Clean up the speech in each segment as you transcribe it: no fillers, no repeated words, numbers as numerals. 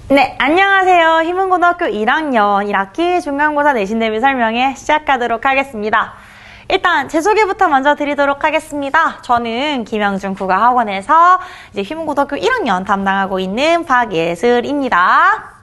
네, 안녕하세요. 희문고등학교 1학년 1학기 중간고사 내신 대비 설명회 시작하도록 하겠습니다. 일단 제 소개부터 먼저 드리도록 하겠습니다. 저는 김영준 국어학원에서 이제 희문고등학교 1학년 담당하고 있는 박예슬입니다.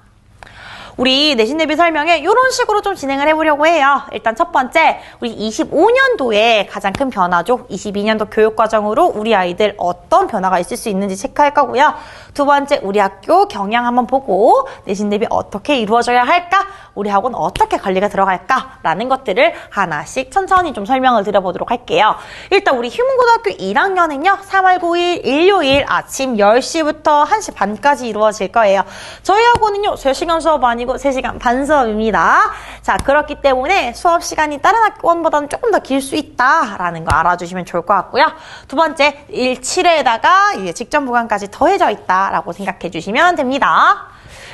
우리 내신 대비 설명회 이런 식으로 좀 진행을 해보려고 해요. 일단 첫 번째, 우리 25년도에 가장 큰 변화죠. 22년도 교육과정으로 우리 아이들 어떤 변화가 있을 수 있는지 체크할 거고요. 두 번째, 우리 학교 경향 한번 보고 내신 대비 어떻게 이루어져야 할까? 우리 학원 어떻게 관리가 들어갈까? 라는 것들을 하나씩 천천히 좀 설명을 드려보도록 할게요. 일단 우리 희문고등학교 1학년은요. 3월 9일 일요일 아침 10시부터 1시 반까지 이루어질 거예요. 저희 학원은요. 3시간 수업 아니고 3시간 반 수업입니다. 자, 그렇기 때문에 수업 시간이 다른 학원보다는 조금 더 길 수 있다라는 거 알아주시면 좋을 것 같고요. 두 번째, 7회에다가 이제 직전 보강까지 더해져 있다라고 생각해 주시면 됩니다.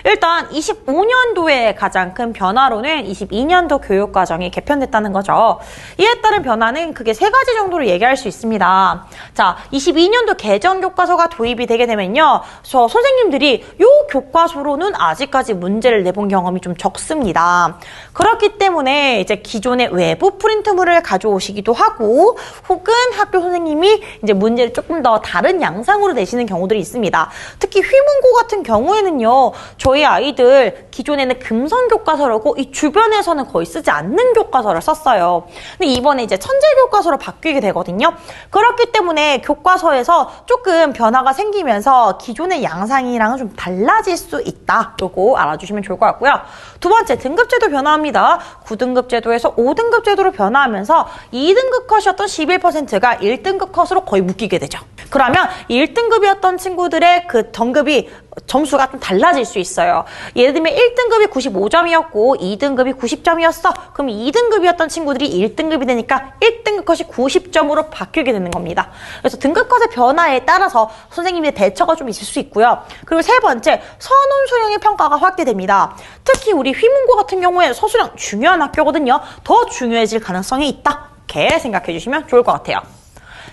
일단 25년도에 가장 큰 변화로는 22년도 교육과정이 개편됐다는 거죠. 이에 따른 변화는 크게 3가지 정도로 얘기할 수 있습니다. 자, 22년도 개정교과서가 도입이 되게 되면요. 선생님들이 이 교과서로는 아직까지 문제를 내본 경험이 좀 적습니다. 그렇기 때문에 이제 기존의 외부 프린트물을 가져오시기도 하고 혹은 학교 선생님이 이제 문제를 조금 더 다른 양상으로 내시는 경우들이 있습니다. 특히 휘문고 같은 경우에는요. 저희 아이들 기존에는 금성 교과서라고 이 주변에서는 거의 쓰지 않는 교과서를 썼어요. 근데 이번에 이제 천재 교과서로 바뀌게 되거든요. 그렇기 때문에 교과서에서 조금 변화가 생기면서 기존의 양상이랑은 좀 달라질 수 있다. 요거 알아주시면 좋을 것 같고요. 두 번째, 등급제도 변화합니다. 9등급 제도에서 5등급 제도로 변화하면서 2등급 컷이었던 11%가 1등급 컷으로 거의 묶이게 되죠. 그러면 1등급이었던 친구들의 그 등급이 점수가 좀 달라질 수 있어요. 예를 들면 1등급이 95점이었고 2등급이 90점이었어. 그럼 2등급이었던 친구들이 1등급이 되니까 1등급 컷이 90점으로 바뀌게 되는 겁니다. 그래서 등급 컷의 변화에 따라서 선생님의 대처가 좀 있을 수 있고요. 그리고 세 번째, 선원 수령의 평가가 확대됩니다. 특히 우리 휘문고 같은 경우에 서수령 중요한 학교거든요. 더 중요해질 가능성이 있다. 이렇게 생각해 주시면 좋을 것 같아요.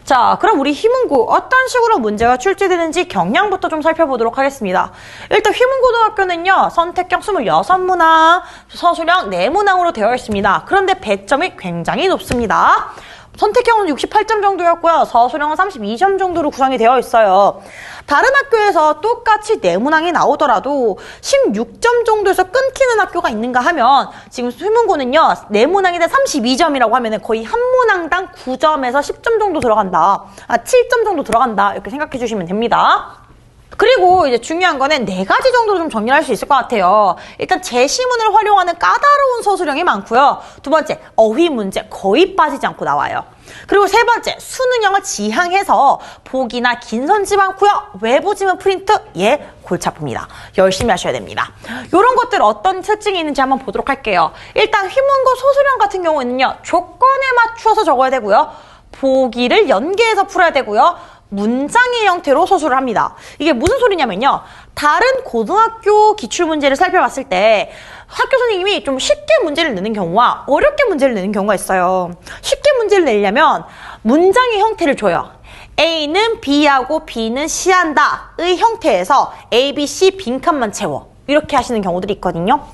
자, 그럼 우리 휘문고 어떤 식으로 문제가 출제되는지 경향부터 좀 살펴보도록 하겠습니다. 일단 휘문고등학교는요. 선택형 26문항, 서술형 4문항으로 되어 있습니다. 그런데 배점이 굉장히 높습니다. 선택형은 68점 정도였고요. 서술형은 32점 정도로 구성이 되어 있어요. 다른 학교에서 똑같이 4문항이 나오더라도 16점 정도에서 끊기는 학교가 있는가 하면 지금 휘문고는요. 4문항인데 32점이라고 하면 거의 한 문항당 9점에서 10점 정도 들어간다. 7점 정도 들어간다. 이렇게 생각해 주시면 됩니다. 그리고 이제 중요한 거는 4가지 정도로 좀 정리할 수 있을 것 같아요. 일단 제시문을 활용하는 까다로운 서술형이 많고요. 두 번째, 어휘 문제 거의 빠지지 않고 나와요. 그리고 세 번째, 수능형을 지향해서 보기나 긴 선지 많고요. 외부 지문 프린트 골치 아픕니다. 열심히 하셔야 됩니다. 이런 것들 어떤 특징이 있는지 한번 보도록 할게요. 일단 휘문고 서술형 같은 경우에는요. 조건에 맞추어서 적어야 되고요. 보기를 연계해서 풀어야 되고요. 문장의 형태로 서술을 합니다. 이게 무슨 소리냐면요. 다른 고등학교 기출문제를 살펴봤을 때 학교 선생님이 좀 쉽게 문제를 내는 경우와 어렵게 문제를 내는 경우가 있어요. 쉽게 문제를 내려면 문장의 형태를 줘요. A는 B하고 B는 C한다의 형태에서 A, B, C 빈칸만 채워. 이렇게 하시는 경우들이 있거든요.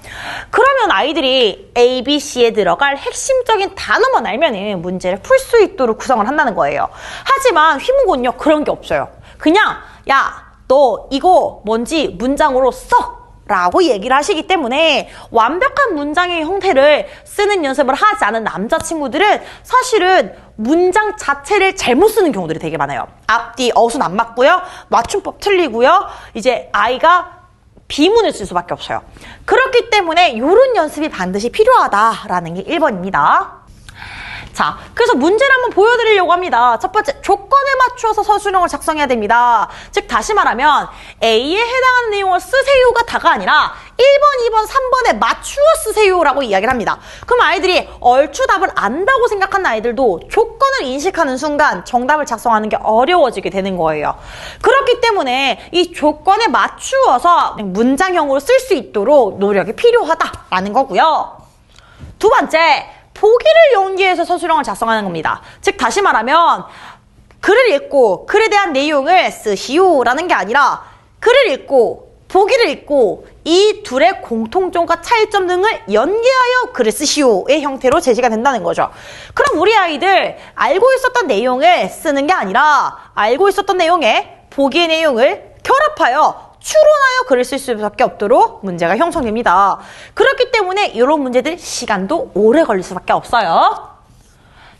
그러면 아이들이 A, B, C에 들어갈 핵심적인 단어만 알면 문제를 풀 수 있도록 구성을 한다는 거예요. 하지만 휘문고는요. 그런 게 없어요. 그냥 야, 너 이거 뭔지 문장으로 써! 라고 얘기를 하시기 때문에 완벽한 문장의 형태를 쓰는 연습을 하지 않은 남자친구들은 사실은 문장 자체를 잘못 쓰는 경우들이 되게 많아요. 앞뒤 어순 안 맞고요. 맞춤법 틀리고요. 이제 아이가 비문을 쓸 수밖에 없어요. 그렇기 때문에 이런 연습이 반드시 필요하다라는 게 1번입니다. 자, 그래서 문제를 한번 보여드리려고 합니다. 첫 번째, 조건에 맞추어서 서술형을 작성해야 됩니다. 즉 다시 말하면 A에 해당하는 내용을 쓰세요가 다가 아니라 1번, 2번, 3번에 맞추어 쓰세요라고 이야기를 합니다. 그럼 아이들이 얼추 답을 안다고 생각하는 아이들도 조건을 인식하는 순간 정답을 작성하는 게 어려워지게 되는 거예요. 그렇기 때문에 이 조건에 맞추어서 문장형으로 쓸 수 있도록 노력이 필요하다라는 거고요. 두 번째, 보기를 연계해서 서술형을 작성하는 겁니다. 즉 다시 말하면 글을 읽고 글에 대한 내용을 쓰시오라는 게 아니라 글을 읽고 보기를 읽고 이 둘의 공통점과 차이점 등을 연계하여 글을 쓰시오의 형태로 제시가 된다는 거죠. 그럼 우리 아이들 알고 있었던 내용을 쓰는 게 아니라 알고 있었던 내용에 보기의 내용을 결합하여 추론하여 글을 쓸 수밖에 없도록 문제가 형성됩니다. 그렇기 때문에 이런 문제들 시간도 오래 걸릴 수밖에 없어요.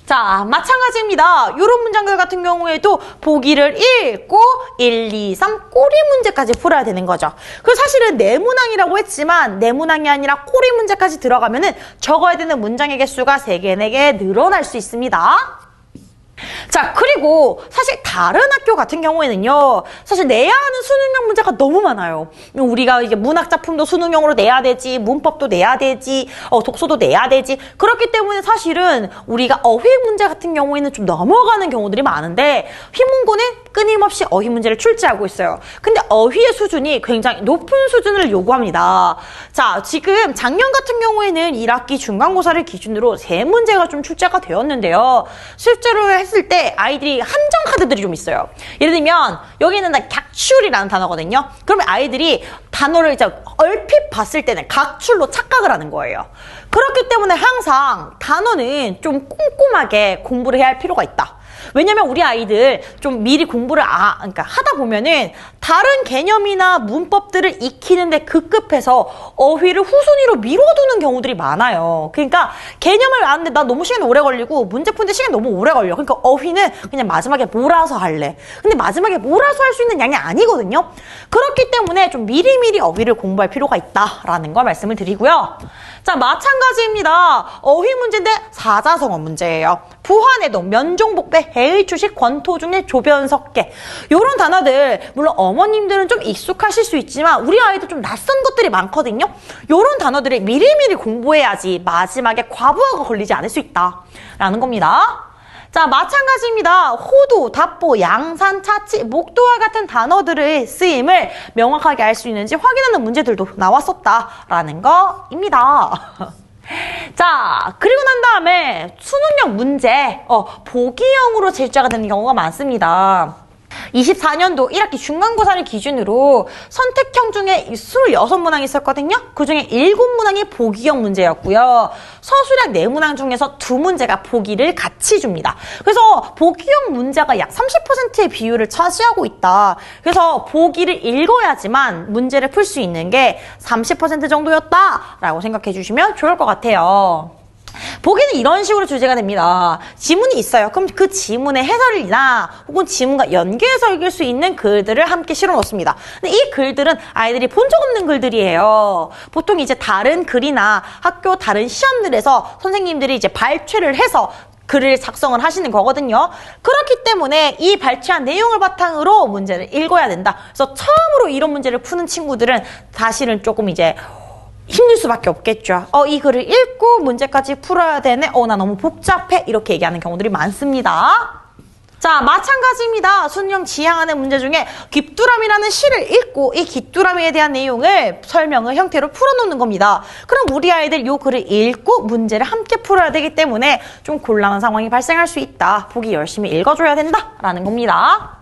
자, 마찬가지입니다. 이런 문장들 같은 경우에도 보기를 읽고 1, 2, 3 꼬리 문제까지 풀어야 되는 거죠. 그래서 사실은 네문항이라고 했지만 네문항이 아니라 꼬리 문제까지 들어가면은 적어야 되는 문장의 개수가 3개, 4개 늘어날 수 있습니다. 자, 그리고 사실 다른 학교 같은 경우에는요, 사실 내야 하는 수능형 문제가 너무 많아요. 우리가 이게 문학작품도 수능형으로 내야 되지, 문법도 내야 되지, 독서도 내야 되지. 그렇기 때문에 사실은 우리가 어휘 문제 같은 경우에는 좀 넘어가는 경우들이 많은데, 휘문고는 끊임없이 어휘 문제를 출제하고 있어요. 근데 어휘의 수준이 굉장히 높은 수준을 요구합니다. 자, 지금 작년 같은 경우에는 1학기 중간고사를 기준으로 3문제가 좀 출제가 되었는데요. 실제로 했을 때 아이들이 함정 카드들이 좀 있어요. 예를 들면 여기는 객출이라는 단어거든요. 그러면 아이들이 단어를 이제 얼핏 봤을 때는 각출로 착각을 하는 거예요. 그렇기 때문에 항상 단어는 좀 꼼꼼하게 공부를 해야 할 필요가 있다. 왜냐면 우리 아이들 좀 미리 공부를 그러니까 하다 보면은 다른 개념이나 문법들을 익히는데 급급해서 어휘를 후순위로 미뤄두는 경우들이 많아요. 그러니까 개념을 아는데 나 너무 시간이 오래 걸리고 문제 푸는데 시간이 너무 오래 걸려. 그러니까 어휘는 그냥 마지막에 몰아서 할래. 근데 마지막에 몰아서 할 수 있는 양이 아니거든요. 그렇기 때문에 좀 미리미리 어휘를 공부할 필요가 있다라는 걸 말씀을 드리고요. 자, 마찬가지입니다. 어휘 문제인데 사자성어 문제예요. 부화내동, 면종복배, 해의추식, 권토중의 조변석계 이런 단어들 물론 어머님들은 좀 익숙하실 수 있지만 우리 아이도 좀 낯선 것들이 많거든요. 이런 단어들을 미리미리 공부해야지 마지막에 과부하가 걸리지 않을 수 있다라는 겁니다. 자, 마찬가지입니다. 호도, 답보, 양산, 차치, 목도와 같은 단어들의 쓰임을 명확하게 알 수 있는지 확인하는 문제들도 나왔었다라는 거입니다. 자, 그리고 난 다음에 수능형 문제, 보기형으로 출제가 되는 경우가 많습니다. 24년도 1학기 중간고사를 기준으로 선택형 중에 26문항이 있었거든요. 그 중에 7문항이 보기형 문제였고요. 서술형 4문항 중에서 2문제가 보기를 같이 줍니다. 그래서 보기형 문제가 약 30%의 비율을 차지하고 있다. 그래서 보기를 읽어야지만 문제를 풀 수 있는 게 30% 정도였다라고 생각해 주시면 좋을 것 같아요. 보기는 이런 식으로 주제가 됩니다. 지문이 있어요. 그럼 그 지문의 해설이나 혹은 지문과 연계해서 읽을 수 있는 글들을 함께 실어 놓습니다. 근데 이 글들은 아이들이 본 적 없는 글들이에요. 보통 이제 다른 글이나 학교 다른 시험들에서 선생님들이 이제 발췌를 해서 글을 작성을 하시는 거거든요. 그렇기 때문에 이 발췌한 내용을 바탕으로 문제를 읽어야 된다. 그래서 처음으로 이런 문제를 푸는 친구들은 사실은 조금 이제 힘들 수밖에 없겠죠. 이 글을 읽고 문제까지 풀어야 되네. 나 너무 복잡해. 이렇게 얘기하는 경우들이 많습니다. 자, 마찬가지입니다. 수능형 지향하는 문제 중에 귀뚜라미라는 시를 읽고 이 귀뚜라미에 대한 내용을 설명을 형태로 풀어놓는 겁니다. 그럼 우리 아이들 이 글을 읽고 문제를 함께 풀어야 되기 때문에 좀 곤란한 상황이 발생할 수 있다. 보기 열심히 읽어줘야 된다라는 겁니다.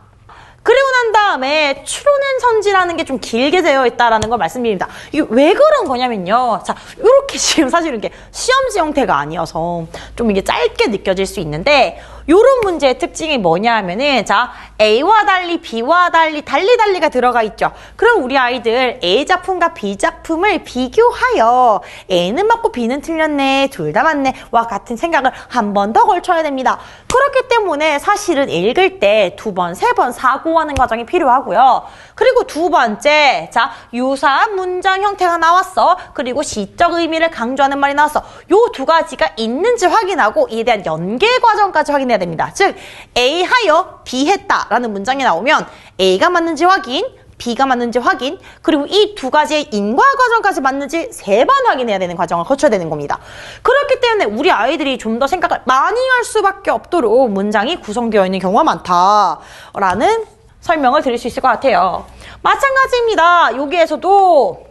그리고 난 다음에 추론앤선지라는 게 좀 길게 되어 있다라는 걸 말씀드립니다. 이게 왜 그런 거냐면요. 자, 이렇게 지금 사실 이렇게 시험지 형태가 아니어서 좀 이게 짧게 느껴질 수 있는데 요런 문제의 특징이 뭐냐 하면은 자, A와 달리 B와 달리가 들어가 있죠. 그럼 우리 아이들 A 작품과 B 작품을 비교하여 A는 맞고 B는 틀렸네, 둘 다 맞네 와 같은 생각을 한 번 더 걸쳐야 됩니다. 그렇기 때문에 사실은 읽을 때 2번, 3번 사고하는 과정이 필요하고요. 그리고 두 번째, 자, 유사한 문장 형태가 나왔어. 그리고 시적 의미를 강조하는 말이 나왔어. 요 두 가지가 있는지 확인하고 이에 대한 연계 과정까지 확인해야 됩니다. 즉, A 하여 B 했다 라는 문장이 나오면 A가 맞는지 확인, B가 맞는지 확인, 그리고 이 두 가지의 인과 과정까지 맞는지 3번 확인해야 되는 과정을 거쳐야 되는 겁니다. 그렇기 때문에 우리 아이들이 좀 더 생각을 많이 할 수밖에 없도록 문장이 구성되어 있는 경우가 많다라는 설명을 드릴 수 있을 것 같아요. 마찬가지입니다. 여기에서도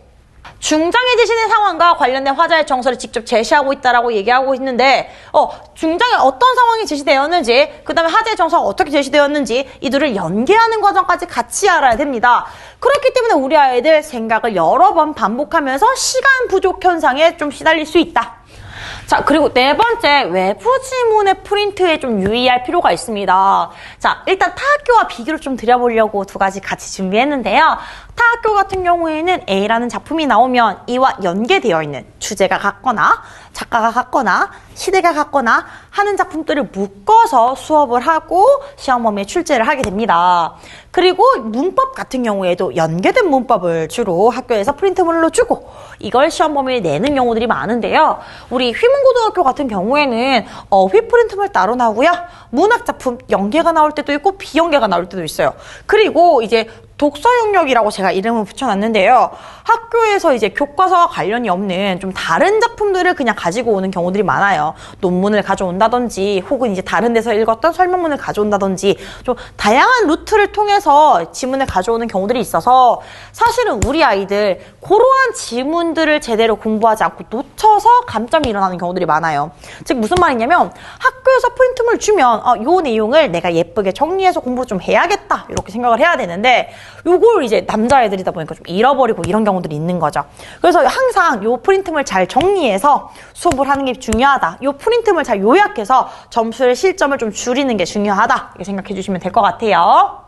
중장해지시는 상황과 관련된 화자의 정서를 직접 제시하고 있다라고 얘기하고 있는데 중장에 어떤 상황이 제시되었는지 그 다음에 화자의 정서가 어떻게 제시되었는지 이들을 연계하는 과정까지 같이 알아야 됩니다. 그렇기 때문에 우리 아이들 생각을 여러 번 반복하면서 시간 부족 현상에 좀 시달릴 수 있다. 자, 그리고 네 번째, 외부 지문의 프린트에 좀 유의할 필요가 있습니다. 자, 일단 타학교와 비교를 좀 드려보려고 두 가지 같이 준비했는데요. 타학교 같은 경우에는 A라는 작품이 나오면 이와 연계되어 있는 주제가 같거나 작가가 같거나 시대가 같거나 하는 작품들을 묶어서 수업을 하고 시험 범위에 출제를 하게 됩니다. 그리고 문법 같은 경우에도 연계된 문법을 주로 학교에서 프린트물로 주고 이걸 시험 범위에 내는 경우들이 많은데요. 우리 휘문고등학교 같은 경우에는 어휘 프린트물 따로 나오고요. 문학 작품 연계가 나올 때도 있고 비연계가 나올 때도 있어요. 그리고 이제 독서 영역이라고 제가 이름을 붙여놨는데요. 학교에서 이제 교과서와 관련이 없는 좀 다른 작품들을 그냥 가지고 오는 경우들이 많아요. 논문을 가져온다든지 혹은 이제 다른 데서 읽었던 설명문을 가져온다든지 좀 다양한 루트를 통해서 지문을 가져오는 경우들이 있어서 사실은 우리 아이들 그러한 지문들을 제대로 공부하지 않고 놓쳐서 감점이 일어나는 경우들이 많아요. 즉 무슨 말이냐면 학교에서 프린트물 주면 요 내용을 내가 예쁘게 정리해서 공부 좀 해야겠다 이렇게 생각을 해야 되는데 요걸 이제 남자애들이다 보니까 좀 잃어버리고 이런 경우들이 있는 거죠. 그래서 항상 요 프린트물 잘 정리해서 수업을 하는 게 중요하다. 요 프린트물 잘 요약해서 점수의 실점을 좀 줄이는 게 중요하다. 이렇게 생각해 주시면 될 것 같아요.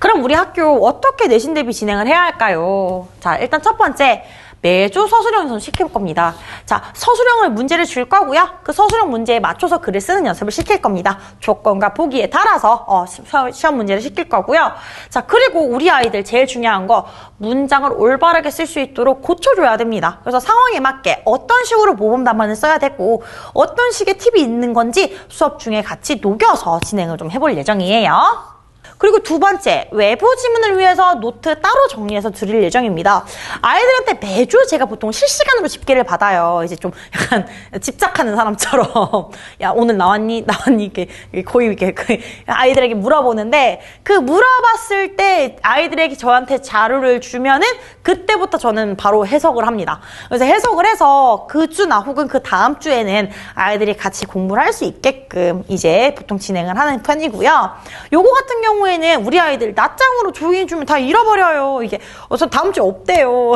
그럼 우리 학교 어떻게 내신 대비 진행을 해야 할까요? 자, 일단 첫 번째. 매주 서술형 연습을 시킬 겁니다. 자, 서술형을 문제를 줄 거고요. 그 서술형 문제에 맞춰서 글을 쓰는 연습을 시킬 겁니다. 조건과 보기에 따라서 시험 문제를 시킬 거고요. 자, 그리고 우리 아이들 제일 중요한 거 문장을 올바르게 쓸 수 있도록 고쳐줘야 됩니다. 그래서 상황에 맞게 어떤 식으로 모범 답안을 써야 되고 어떤 식의 팁이 있는 건지 수업 중에 같이 녹여서 진행을 좀 해볼 예정이에요. 그리고 두 번째, 외부 지문을 위해서 노트 따로 정리해서 드릴 예정입니다. 아이들한테 매주 제가 보통 실시간으로 집계를 받아요. 이제 좀 약간 집착하는 사람처럼 야 오늘 나왔니? 이렇게 거의 이렇게 아이들에게 물어보는데 그 물어봤을 때 아이들에게 저한테 자료를 주면은 그때부터 저는 바로 해석을 합니다. 그래서 해석을 해서 그 주나 혹은 그 다음 주에는 아이들이 같이 공부를 할 수 있게끔 이제 보통 진행을 하는 편이고요. 요거 같은 경우에 우리 아이들 낮장으로 조용히 주면 다 잃어버려요. 이게 저 다음 주에 없대요.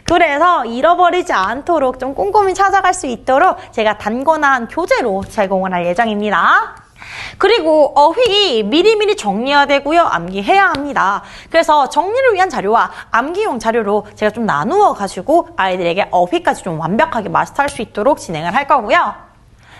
그래서 잃어버리지 않도록 좀 꼼꼼히 찾아갈 수 있도록 제가 단권한 교재로 제공을 할 예정입니다. 그리고 어휘 미리미리 정리해야 되고요. 암기해야 합니다. 그래서 정리를 위한 자료와 암기용 자료로 제가 좀 나누어 가지고 아이들에게 어휘까지 좀 완벽하게 마스터할 수 있도록 진행을 할 거고요.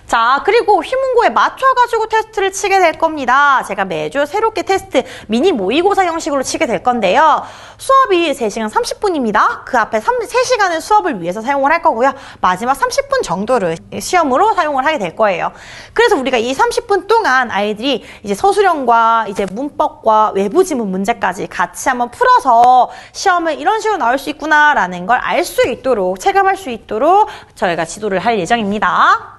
자, 그리고 휘문고에 맞춰가지고 테스트를 치게 될 겁니다. 제가 매주 새롭게 테스트 미니 모의고사 형식으로 치게 될 건데요. 수업이 3시간 30분입니다. 그 앞에 3시간을 수업을 위해서 사용을 할 거고요. 마지막 30분 정도를 시험으로 사용을 하게 될 거예요. 그래서 우리가 이 30분 동안 아이들이 이제 서술형과 이제 문법과 외부 지문 문제까지 같이 한번 풀어서 시험에 이런 식으로 나올 수 있구나라는 걸 알 수 있도록, 체감할 수 있도록 저희가 지도를 할 예정입니다.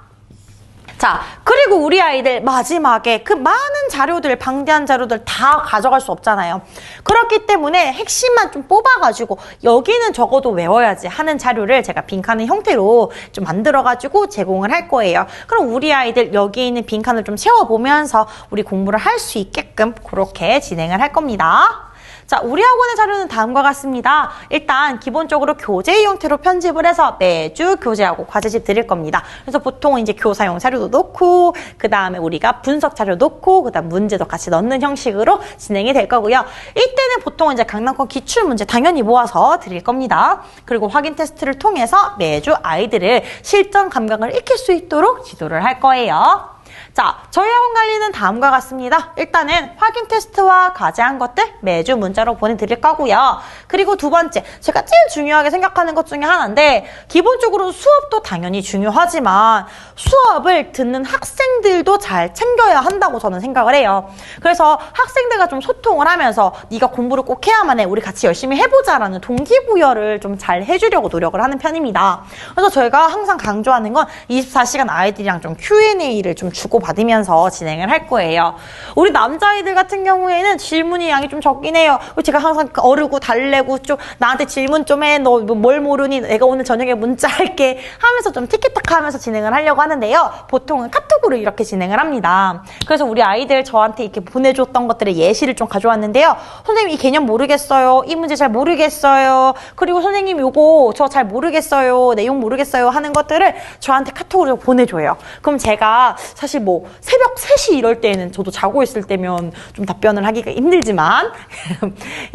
자, 그리고 우리 아이들 마지막에 그 많은 자료들, 방대한 자료들 다 가져갈 수 없잖아요. 그렇기 때문에 핵심만 좀 뽑아가지고 여기는 적어도 외워야지 하는 자료를 제가 빈칸의 형태로 좀 만들어가지고 제공을 할 거예요. 그럼 우리 아이들 여기 있는 빈칸을 좀 채워보면서 우리 공부를 할 수 있게끔 그렇게 진행을 할 겁니다. 자, 우리 학원의 자료는 다음과 같습니다. 일단 기본적으로 교재 형태로 편집을 해서 매주 교재하고 과제집 드릴 겁니다. 그래서 보통은 이제 교사용 자료도 넣고 그 다음에 우리가 분석 자료 넣고 그 다음 문제도 같이 넣는 형식으로 진행이 될 거고요. 이때는 보통 이제 강남권 기출 문제 당연히 모아서 드릴 겁니다. 그리고 확인 테스트를 통해서 매주 아이들을 실전 감각을 익힐 수 있도록 지도를 할 거예요. 자, 저희 학원 관리는 다음과 같습니다. 일단은 확인 테스트와 과제한 것들 매주 문자로 보내드릴 거고요. 그리고 두 번째, 제가 제일 중요하게 생각하는 것 중에 하나인데 기본적으로 수업도 당연히 중요하지만 수업을 듣는 학생들도 잘 챙겨야 한다고 저는 생각을 해요. 그래서 학생들과 좀 소통을 하면서 네가 공부를 꼭 해야만 해. 우리 같이 열심히 해보자라는 동기부여를 좀 잘 해주려고 노력을 하는 편입니다. 그래서 저희가 항상 강조하는 건 24시간 아이들이랑 좀 Q&A를 좀 주고 받으면서 진행을 할 거예요. 우리 남자아이들 같은 경우에는 질문이 양이 좀 적긴 해요. 제가 항상 어르고 달래고 좀 나한테 질문 좀 해. 너 뭘 모르니? 내가 오늘 저녁에 문자 할게 하면서 좀 티키타카 하면서 진행을 하려고 하는데요. 보통은 카톡으로 이렇게 진행을 합니다. 그래서 우리 아이들 저한테 이렇게 보내줬던 것들의 예시를 좀 가져왔는데요. 선생님 이 개념 모르겠어요. 이 문제 잘 모르겠어요. 그리고 선생님 요거 저 잘 모르겠어요. 내용 모르겠어요. 하는 것들을 저한테 카톡으로 보내줘요. 그럼 제가 사실 뭐 새벽 3시 이럴 때는 저도 자고 있을 때면 좀 답변을 하기가 힘들지만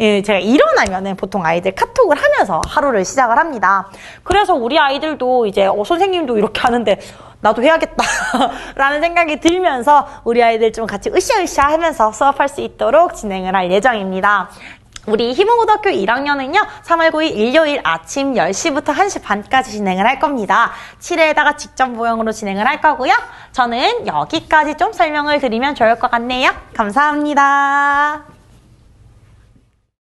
예, 제가 일어나면은 보통 아이들 카톡을 하면서 하루를 시작을 합니다. 그래서 우리 아이들도 이제 선생님도 이렇게 하는데 나도 해야겠다 라는 생각이 들면서 우리 아이들 좀 같이 으쌰으쌰 하면서 수업할 수 있도록 진행을 할 예정입니다. 우리 희문고등학교 1학년은요 3월 9일 일요일 아침 10시부터 1시 반까지 진행을 할 겁니다. 7회에다가 직접 모형으로 진행을 할 거고요. 저는 여기까지 좀 설명을 드리면 좋을 것 같네요. 감사합니다.